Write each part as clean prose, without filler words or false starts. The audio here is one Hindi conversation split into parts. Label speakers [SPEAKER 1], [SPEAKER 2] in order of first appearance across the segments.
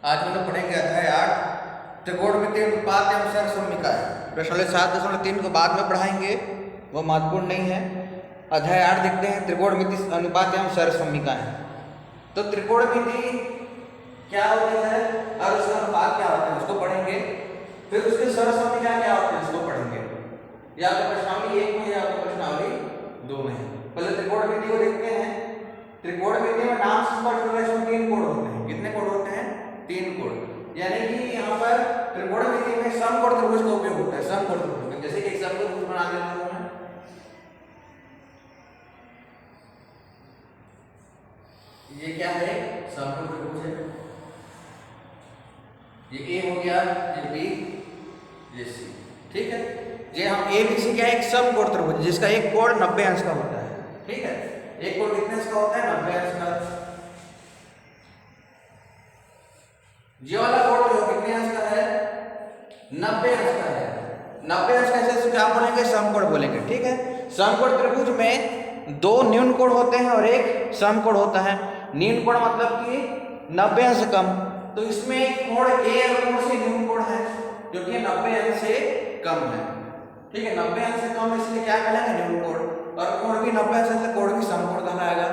[SPEAKER 1] आज हम लोग पढ़ेंगे अध्याय 8 त्रिकोणमितीय अनुपात एवं सरसमीकरण। प्रश्न 7.3 को बाद में पढ़ाएंगे, वो महत्वपूर्ण नहीं है। अध्याय 8 देखते हैं, त्रिकोणमितीय अनुपात एवं सरसमीकरण। तो त्रिकोणमिति क्या होती है और उसका अनुपात क्या होता है उसको पढ़ेंगे, फिर उसके सरसमीकरण क्या होते हैं उसको पढ़ेंगे। या तो प्रश्नावली 1 में या तो प्रश्नावली 2 में। पहले त्रिकोणमिति को देखते हैं। त्रिकोणमिति में नाम से स्पष्ट हो रहा है, इसमें 3 कोण होते हैं। कितने कोण होते हैं? 3 कोण। यानी कि यहाँ पर त्रिकोणमिति में समकोण त्रिभुज का उपयोग होता है। समकोण त्रिभुज, जैसे कि एक समकोण त्रिभुज बना लेता हूं मैं। ये क्या है? समकोण त्रिभुज है। ये ए हो गया, ये बी, ये सी। ठीक है, ये हम ए बी सी क्या है? एक समकोण त्रिभुज जिसका एक कोण 90 अंश का होता है। ठीक है, एक कोण कितने अंश का होता है? 90 अंश का। ये वाला कोण जो कितने अंश का है? 90 अंश का है। 90 अंश का ऐसे क्या बोलेंगे? समकोण बोलेंगे। ठीक है, समकोण त्रिभुज में 2 न्यून कोण होते हैं और एक समकोण होता है। न्यून कोण मतलब कि 90 अंश से कम। तो इसमें कोण ए और कोण सी न्यून कोण है क्योंकि 90 अंश से कम है। ठीक है, 90 अंश से कम इसलिए क्या कहलाएगा? न्यून कोण। और कोण भी 90 अंश से कोण भी समकोण कहलाएगा।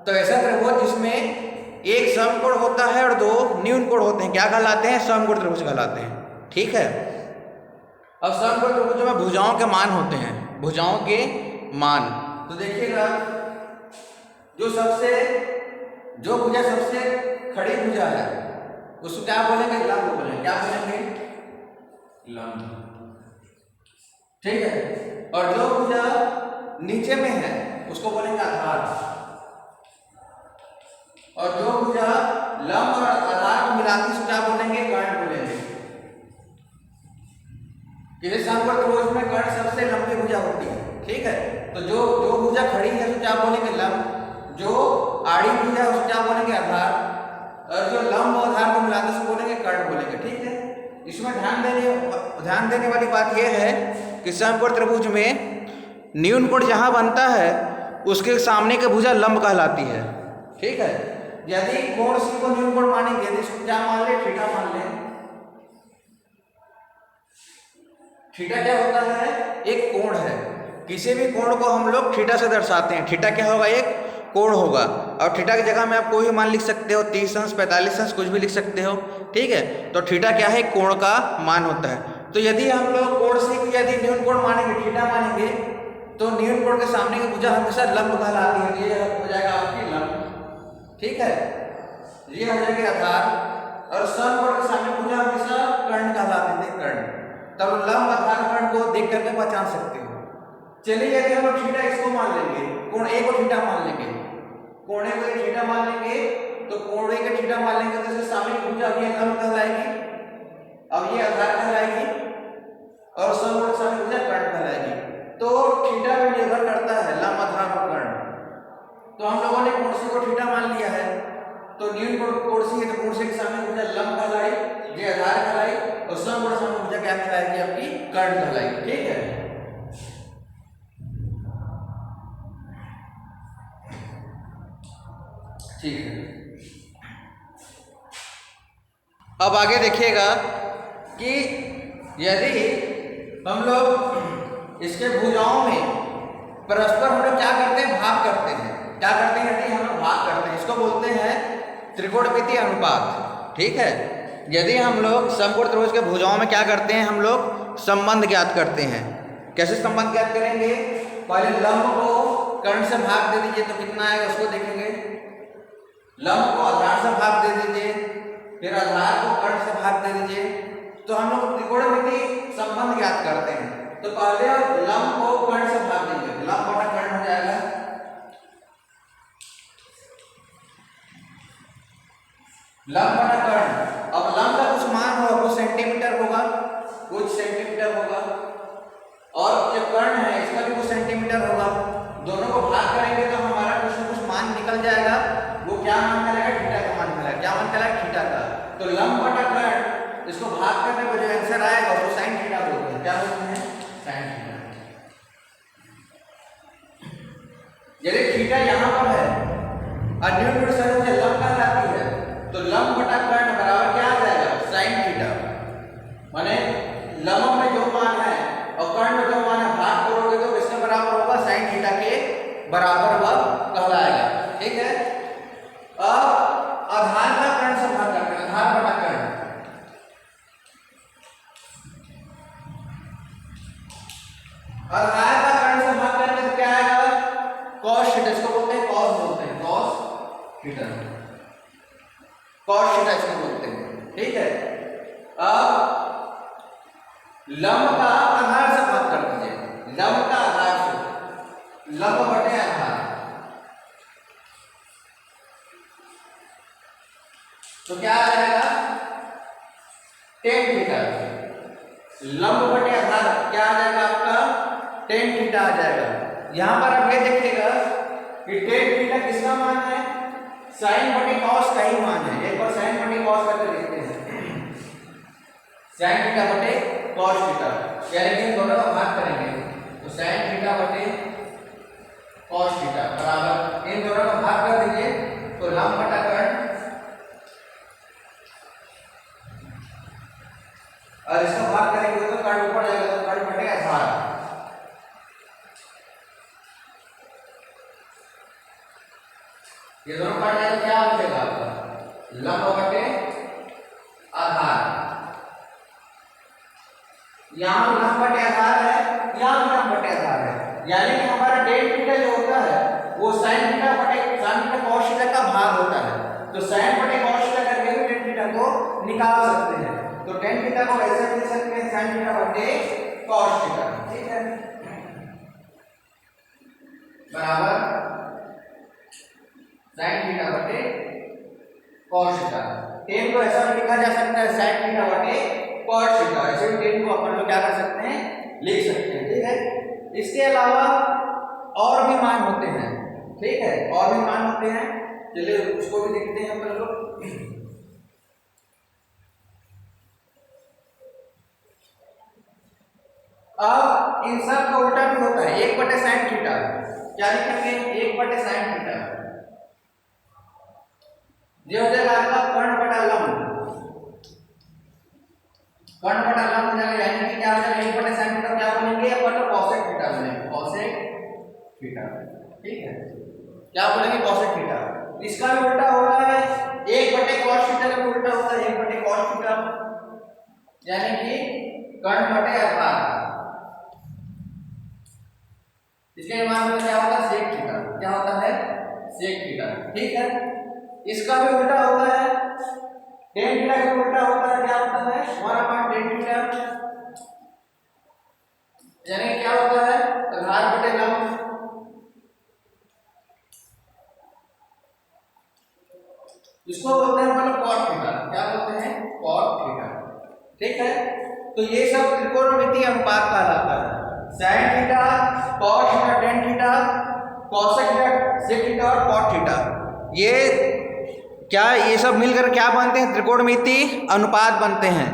[SPEAKER 1] तो ऐसा त्रिभुज जिसमें एक समकोण होता है और 2 न्यून कोण होते हैं क्या कहलाते हैं? समकोण त्रिभुज कहलाते हैं। ठीक है, अब समकोण त्रिभुज में भुजाओं के मान होते हैं। भुजाओं के मान तो देखिएगा, जो भुजा सबसे खड़ी भुजा है उसको क्या बोलेंगे? लंब बोलेंगे। क्या बोलेंगे? लंब। ठीक है, और जो भुजा नीचे में है उसको बोलेंगे आधार। और जो भुजा लंब और आधार को मिलाती है उसको क्या बोलेंगे? कर्ण बोलेंगे। किसी समकोण त्रिभुज में कर्ण सबसे लंबी भुजा होती है। ठीक है, तो जो भुजा खड़ी है उसको क्या बोलेंगे? लंब। जो आड़ी भुजा है उसको क्या बोलेंगे? आधार। और जो लंब और आधार को मिलाते हैं उसको बोलेंगे कर्ण बोलेंगे। ठीक है, इसमें ध्यान देने वाली बात यह है कि समकोण त्रिभुज में न्यून कोण जहां बनता है उसके सामने की भुजा लंब कहलाती है। ठीक है, यदि कोण सी को न्यून कोण मानेंगे तो इसको क्या मान ले? थीटा मान ले। थीटा क्या होता है? एक कोण है। किसी भी कोण को हम लोग थीटा से दर्शाते हैं। थीटा क्या होगा? एक कोण होगा। और थीटा की जगह में आप कोई भी मान लिख सकते हो, 30 अंश, 45 अंश, कुछ भी लिख सकते हो। ठीक है, तो थीटा क्या है? कोण का मान होता है। तो यदि हम लोग कोण सी को यदि न्यून कोण मानेंगे, थीटा मानेंगे, तो न्यून कोण के सामने की भुजा हमेशा लंब कहलाती है। ये हो जाएगा आपकी लंब। ठीक है, ये हो जाएगी आधार। और समकोण के सामने भुजा हमेशा कर्ण कहलाते थे, कर्ण। तब लंब, आधार, कर्ण को देख करके पहचान सकते हो। चलिए, यदि हम लोग थीटा इसको मान लेंगे, कोण ए को थीटा मान लेंगे, कोण ए को थीटा मान लेंगे, तो कोण ए का थीटा मान लेंगे तो इसके सामने की भुजा ये लंब कहलाएगी, अब ये आधार कहलाएगी, और समकोण के सामने भुजा कर्ण कहलाएगी। तो थीटा पे निर्भर करता है लंब, आधार और कर्ण। तो हम लोगों ने कोण सी को थीटा मान लिया है, तो न्यून कोण सी है तो कोण सी के सामने भुजा लंब कहलाई, ये आधार कहलाई, और समकोण के सामने भुजा क्या कहलाएगी? आपकी कर्ण कहलाएगी। ठीक है, ठीक है। अब आगे देखिएगा कि यदि हम लोग इसके भुजाओं में परस्पर हम लोग क्या करते हैं? भाग करते हैं। क्या करते हैं? यदि हम लोग भाग करते हैं, इसको बोलते हैं त्रिकोणमितीय अनुपात। ठीक है, यदि हम लोग समकोण त्रिभुज के भुजाओं में क्या करते हैं? हम लोग संबंध ज्ञात करते हैं। कैसे संबंध ज्ञात करेंगे? पहले लंब को कर्ण से भाग दे दीजिए तो कितना आएगा उसको देखेंगे। लंब को आधार से भाग दे दीजिए, फिर आधार को कर्ण से भाग दे दीजिए, तो हम लोग त्रिकोणमितीय संबंध ज्ञात करते हैं। तो पहले लंब को कर्ण से भाग देंगे, लंब बटा कर्ण हो जाएगा। लंब बटा कर्ण। अब लंब का कुछ मान होगा, कुछ सेंटीमीटर होगा, और जो कर्ण है इसका भी कुछ सेंटीमीटर होगा। दोनों को भाग करेंगे तो हमारा कुछ न कुछ मान निकल जाएगा। वो क्या मान कहलाएगा? थीटा का मान कहलाएगा। क्या मान कहलाएगा? थीटा का। तो लंब बटा कर्ण, इसको भाग करने पर जो आंसर आएगा उसको साइन थीटा बोलते हैं। क्या बोलते हैं? Sine theta. यदि थीटा यहाँ पर है और न्यून कोण से लंब कहलाती है, तो लंब बटा कर्ण बराबर क्या कॉस थीटा इसको बोलते हैं। ठीक है, अब लंब का आधार से बात कर दीजिए, लंब का आधार से, लंब बटे आधार, तो क्या आ जाएगा टेन थीटा। लंब बटे आधार क्या आ जाएगा आपका टेन थीटा आ जाएगा। यहां पर आप ये देखिएगा कि टेन थीटा किसका मान है, साइन बटे कॉस का ही मान है। एक बार साइन बटे कॉस करके देखते हैं, साइन थीटा बटे कॉस थीटा, यानी कि दोनों का भाग करेंगे तो साइन थीटा बटे कॉस थीटा बराबर इन दोनों का भाग कर दीजिए तो लंब बटा कर्ण, और इसका भाग करेंगे तो कर्ण ऊपर जाएगा तो कर्ण बटे आधार। ये दोनों कट जाए तो क्या हो जाएगा आपका लंब बटे आधार। यहाँ लंब बटे आधार है, यहाँ लंब बटे आधार है, यानी कि हमारा टेन थीटा जो होता है वो साइन थीटा बटे कॉस थीटा का भाग होता है। तो साइन बटे कॉस थीटा करके भी टेन थीटा को निकाल सकते हैं। तो टेन थीटा को ऐसे लिख सकते हैं साइन थीटा बटे कॉस थीटा। ठीक है, बराबर साइन थीटा बटे कॉस थीटा। टेन को ऐसा भी लिखा जा सकता है साइन थीटा बटे कॉस थीटा, ऐसे भी टेन को अपन लोग क्या कर सकते हैं लिख सकते हैं। ठीक है, इसके अलावा और भी मान होते हैं। ठीक है, और भी मान होते हैं, चलिए उसको भी देखते हैं अपन लोग। अब इन सब का उल्टा भी होता है, एक बटे साइन थीटा, क्या लिखेंगे एक बटे साइन थीटा, ये हो जाएगा आपका कर्ण बटा लंब, कर्ण बटा लंब हो जाएगा, यानी कि क्या हो जाएगा एक बटे साइन थीटा क्या बोलेंगे अपन लोग कोसेक थीटा बोलेंगे, कोसेक थीटा। ठीक है, क्या बोलेंगे कोसेक थीटा। इसका भी उल्टा होता है, एक बटे कॉस थीटा का भी उल्टा होता है एक बटे कॉस थीटा, यानी कि कर्ण बटे आधार। इसके मान में क्या होता है सेक थीटा, क्या होता है सेक थीटा। ठीक है, इसका भी उल्टा होता है, टेन थीटा का उल्टा होता है, क्या होता है 1/tan थीटा, यानी क्या होता है आधार बटे लंब। इसको बोलते हैं मतलब कॉट थीटा, क्या बोलते हैं कॉट थीटा। ठीक है, तो ये सब त्रिकोणमितीय अनुपात कहलाता है, sine theta, cos theta, tan theta, cosec theta, sec theta और कॉट थीटा, ये सब मिलकर क्या बनते हैं त्रिकोणमितीय अनुपात बनते हैं।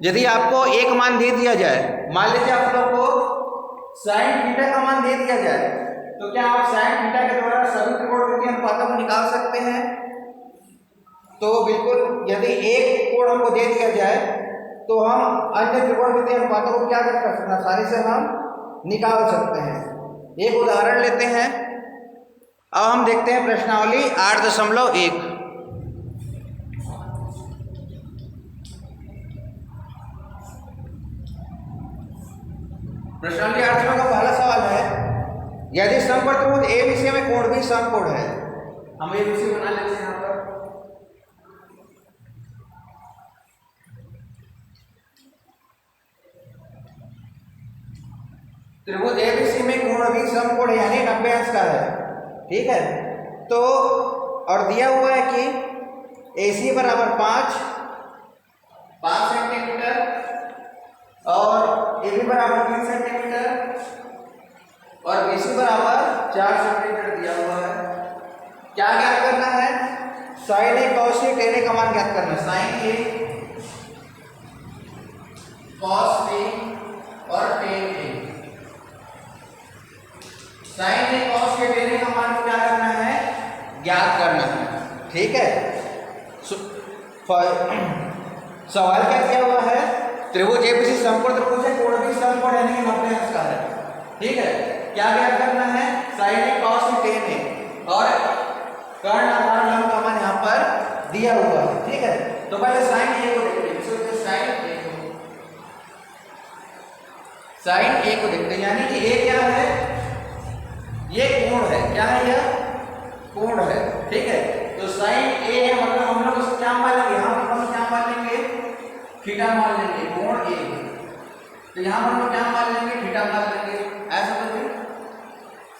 [SPEAKER 1] यदि आपको एक मान दे दिया जाए, मान लीजिए आप लोग को साइन थीटा का मान दे दिया जाए, तो क्या आप साइन थीटा के द्वारा सभी त्रिकोणमितीय अनुपातों को निकाल सकते हैं? तो बिल्कुल, यदि एक कोण हमको दे दिया जाए तो हम अन्य त्रिकोणमितीय अनुपातों को क्या कर सकते हैं, आसानी से हम निकाल सकते हैं। एक उदाहरण लेते हैं, अब हम देखते हैं प्रश्नावली 8.1। प्रश्नावली 8 का पहला सवाल है, यदि समकोण त्रिभुज एबीसी में कोण भी समकोण है, हम एबीसी बना लेते हैं। यहाँ पर त्रिभुज एबीसी में कोण भी समकोण है, यानी 90 अंश का है। ठीक है, तो और दिया हुआ है कि AC बराबर 5 सेंटीमीटर और AB बराबर 3 सेंटीमीटर और BC बराबर 4 सेंटीमीटर दिया हुआ है। क्या ज्ञात करना है? Sign A cos A ten ए का मान ज्ञात करना है। साइन ए कॉस ए और टेन ए, साइन ए कॉस के टेन ए का मान क्या करना है ज्ञात करना है। ठीक है, सवाल क्या दिया हुआ है, त्रिभुज एबीसी समकोण त्रिभुज है, कोण भी समकोण यानी कि 90 अंश का है। ठीक है, क्या ज्ञात करना है साइन ए कॉस टेन ए और कर्ण आधार लंब का मान यहाँ पर दिया हुआ है। ठीक है, तो पहले साइन ए को देखते हैं, साइन ए को देखते हैं, यानी कि ए क्या है, ये कोण है, क्या है यह कोण है। ठीक है, तो साइन ए है, मतलब हम लोग इसको क्या मान लेंगे, हम क्या मान लेंगे, थीटा मान लेंगे, कोण ए। तो यहाँ हम लोग क्या मान लेंगे, थीटा मान लेंगे, ऐसा समझिए।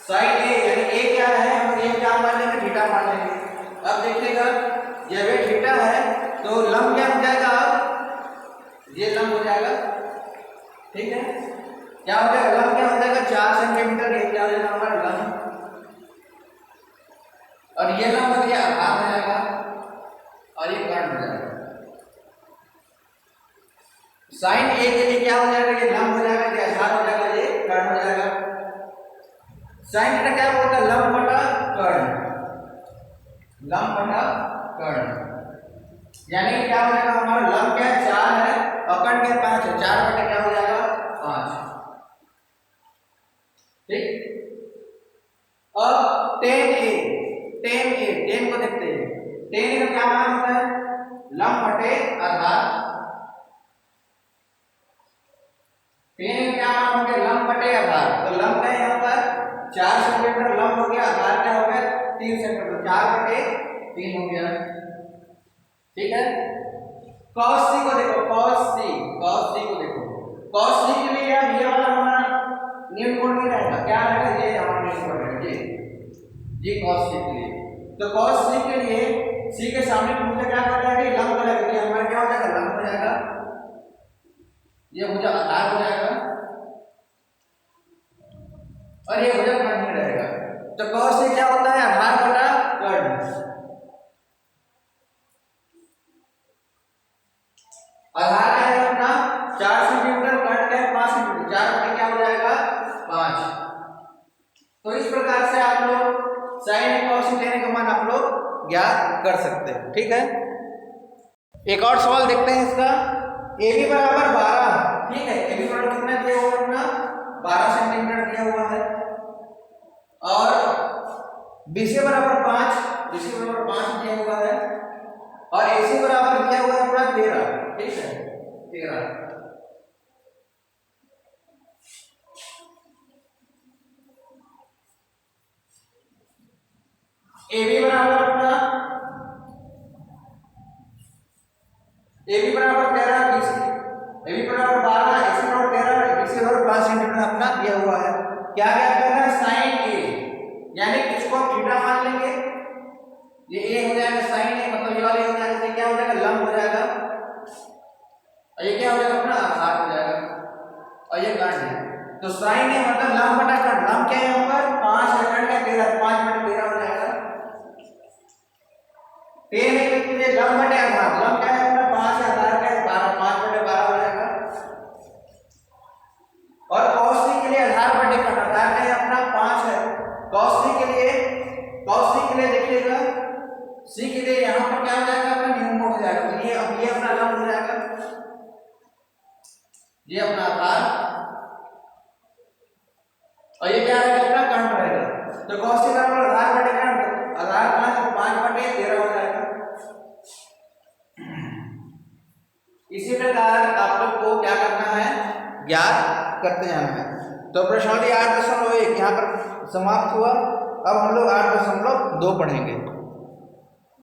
[SPEAKER 1] साइन ए यानी ए क्या है, हम ए क्या मान लेंगे, थीटा मान लेंगे। अब देखिएगा जब ये थीटा है तो लंब क्या हो जाएगा, ये लंब हो जाएगा, ठीक है। क्या हो जाएगा, लंब क्या हो जाएगा 4 सेंटीमीटर, ये क्या हो जाएगा हमारा लंब, और ये लंब हो गया आधार हो जाएगा, और ये कर्ण हो जाएगा। साइन ए के लिए क्या हो जाएगा, ये लंब हो जाएगा, ये आधार हो जाएगा, ये कर्ण हो जाएगा। साइन थीटा क्या होता है, लंब बटा कर्ण, लंब बटा कर्ण, यानी क्या हो जाएगा हमारा, लंब क्या है 4 है और कर्ण क्या 5 है, 4 बटा क्या हो जाएगा 5, ठीक। अब टेन को देखते हैं, टेन का क्या मान होता है, लंब बटे आधार, टेन का क्या मान हो गया, लंब बटे आधार। तो लंब है यहाँ पर 4 सेंटीमीटर, लंब हो गया, आधार क्या हो गया 3 सेंटीमीटर, 4 बटे 3 हो गया, ठीक है। cos c को देखो, cos c को देखो, cos c के लिए यार ये वाला हमारा नियम कोण नहीं रहेगा, क्या रहेगा, ये हमारा नियम कोण रहेगा, ये cos c के लिए। तो cos c के लिए c के सामने मुझे क्या कर जाएगा, ये लंब हो जाएगा, ये हमारा क्या हो जाएगा, लंब हो जाएगा, ये मुझे आधार हो जाएगा, और ये मुझे कर्ण नहीं रहेगा। तो cos c क्या होता है, आधार बटा कर्ण, आधार क्या है अपना 4 सेंटीमीटर, कर्ण क्या है 5 सेंटीमीटर, 4 बटे क्या हो जाएगा 5। तो इस प्रकार से आप लोग साइन और कॉस लेने का मान आप लोग ज्ञात कर सकते हैं, ठीक है। एक और सवाल देखते हैं इसका, ए बी बराबर 12, ठीक है, ए बी बराबर कितना दिया हुआ है अपना 12 सेंटीमीटर दिया हुआ है, और बी सी बराबर 5 दिया हुआ है, और ए सी बराबर दिया हुआ है अपना 13, ठीक है 13। ए बी बराबर अपना ए बी बराबर 13, ए बी बराबर 12, ए सी बराबर 13, बी सी बराबर 5 सेंटीमीटर अपना दिया हुआ है। क्या क्या करना है, साइन ए यानी इसको हम थीटा मान लेंगे, ये ए हो जाएगा साइन ए, मतलब ये वाला हो जाएगा, तो क्या हो जाएगा लंब हो जाएगा, और ये क्या हो जाएगा अपना आधार हो जाएगा, और ये कर्ण है। तो साइन ए मतलब लंब बटा कर्ण, लंब क्या है यहाँ पर 5 है, कर्ण क्या 13, 5 बटे 13 हो जाएगा। टेन है के लिए लंब बटे आधार, लंब क्या है अपना 5 है, आधार क्या है 12, 5 बटे 12 हो जाएगा। और cos c के लिए आधार बटे कर्ण, आधार क्या है अपना 5 है, cos c के लिए देखिएगा, c के लिए यहाँ पर क्या हो जाएगा अपना न्यूनतम हो जाएगा, तो ये अब ये अपना लंब हो जाएगा, ये अपना आधार, और ये क्या रहेगा अपना कर्ण रहेगा। तो cos c बराबर आधार बटे कर्ण, आधार 5 बटे 13 हो जाएगा। इसी प्रकार आप लोग को क्या करना है, ज्ञात करते जाना है। तो प्रश्नावली 8.1 यहाँ पर समाप्त हुआ। अब हम लोग 8.2 पढ़ेंगे।